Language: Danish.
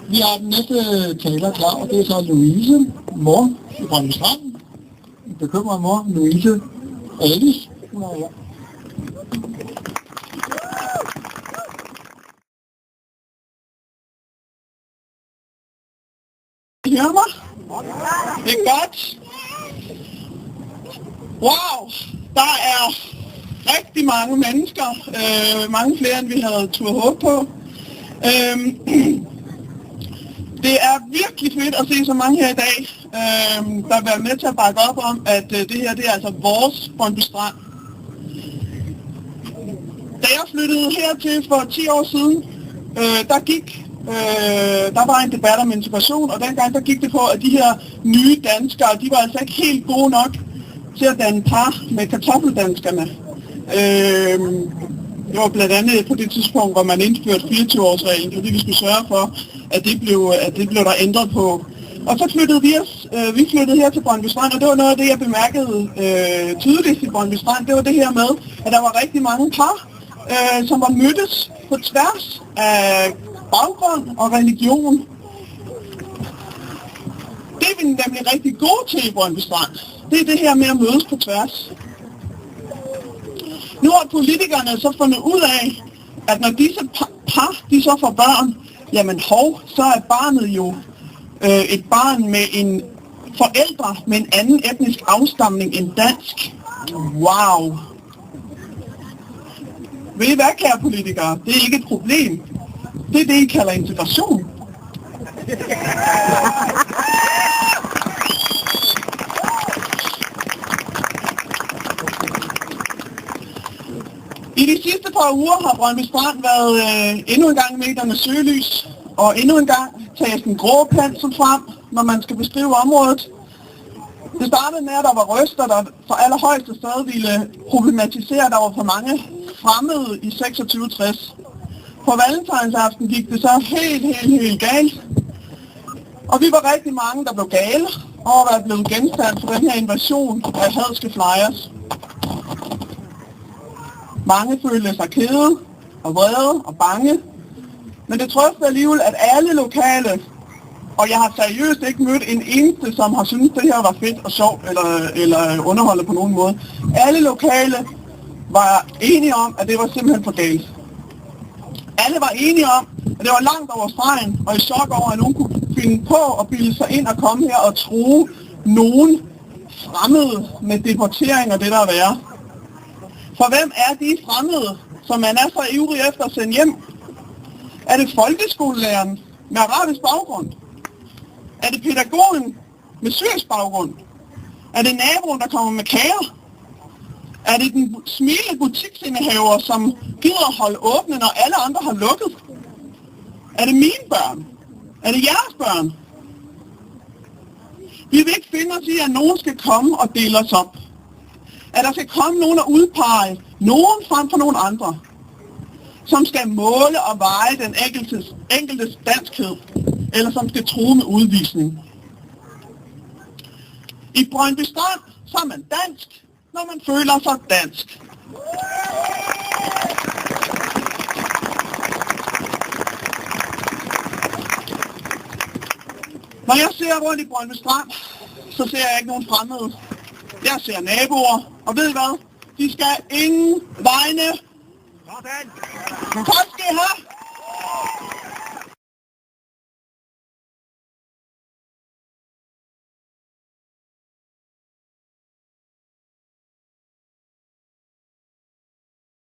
Vi har den næste taler klar, og det er så Louise, mor i Brøndby Strand. Bekymret mor, Louise Alice. Hun er her. I hører mig? Det er godt. Wow, der er rigtig mange mennesker, mange flere end vi havde turde håbe på. Det er virkelig fedt at se så mange her i dag, der vil være med til at bakke op om, at det her det er altså vores Brøndby Strand. Da jeg flyttede hertil for 10 år siden, der var en debat om integration, og dengang der gik det på, at de her nye danskere, de var altså ikke helt gode nok til at danne par med kartoffeldanskerne. Det var blandt andet på det tidspunkt, hvor man indførte 24-årsreglen, fordi vi skulle sørge for, at det blev der ændret på. Og så flyttede vi flyttede her til Brøndby Strand, og det var noget af det, jeg bemærkede tydeligt i Brøndby Strand. Det var det her med, at der var rigtig mange par, som var mødtes på tværs af baggrund og religion. Det er vi nemlig rigtig gode til i Brøndby Strand. Det er det her med at mødes på tværs. Nu har politikerne så fundet ud af, at når disse par de så får børn, jamen så er barnet jo et barn med en forældre med en anden etnisk afstamning end dansk. Wow! Ved I hvad, kære politikere? Det er ikke et problem. Det er det, I kalder integration. I de sidste par uger har Brøndby Strand været endnu en gang i mediernes søgelys, og endnu en gang tages den grå pensel frem, når man skal beskrive området. Det startede med, at der var røster, der for allerhøjeste stadig ville problematisere, at der var for mange fremmede i 2660. På valentinsaften gik det så helt galt. Og vi var rigtig mange, der blev gale over at være blevet genstand for den her invasion af hadske flyers. Mange følte sig kede og vrede og bange. Men det trøster alligevel, at alle lokale, og jeg har seriøst ikke mødt en eneste, som har syntes, det her var fedt og sjovt eller underholdet på nogen måde. Alle lokale var enige om, at det var simpelthen for galt. Alle var enige om, at det var langt over stregen, og i chok over, at nogen kunne finde på at bilde sig ind og komme her og true nogen fremmede med deportering og det der er værre. For hvem er de fremmede, som man er så ivrig efter at sende hjem? Er det folkeskolelæreren med arabisk baggrund? Er det pædagogen med syrisk baggrund? Er det naboen, der kommer med kager? Er det den smilende butiksindehaver, som gider holde åbne, når alle andre har lukket? Er det mine børn? Er det jeres børn? Vi vil ikke finde os i, at nogen skal komme og dele os op. At der skal komme nogen og udpege nogen frem for nogen andre, som skal måle og veje den enkeltes danskhed, eller som skal true med udvisning. I Brøndby Strand, så er man dansk, når man føler sig dansk. Når jeg ser rundt i Brøndby Strand, så ser jeg ikke nogen fremmede. Jeg ser naboer, og ved I hvad? De skal ingen vegne. Tak skal I have.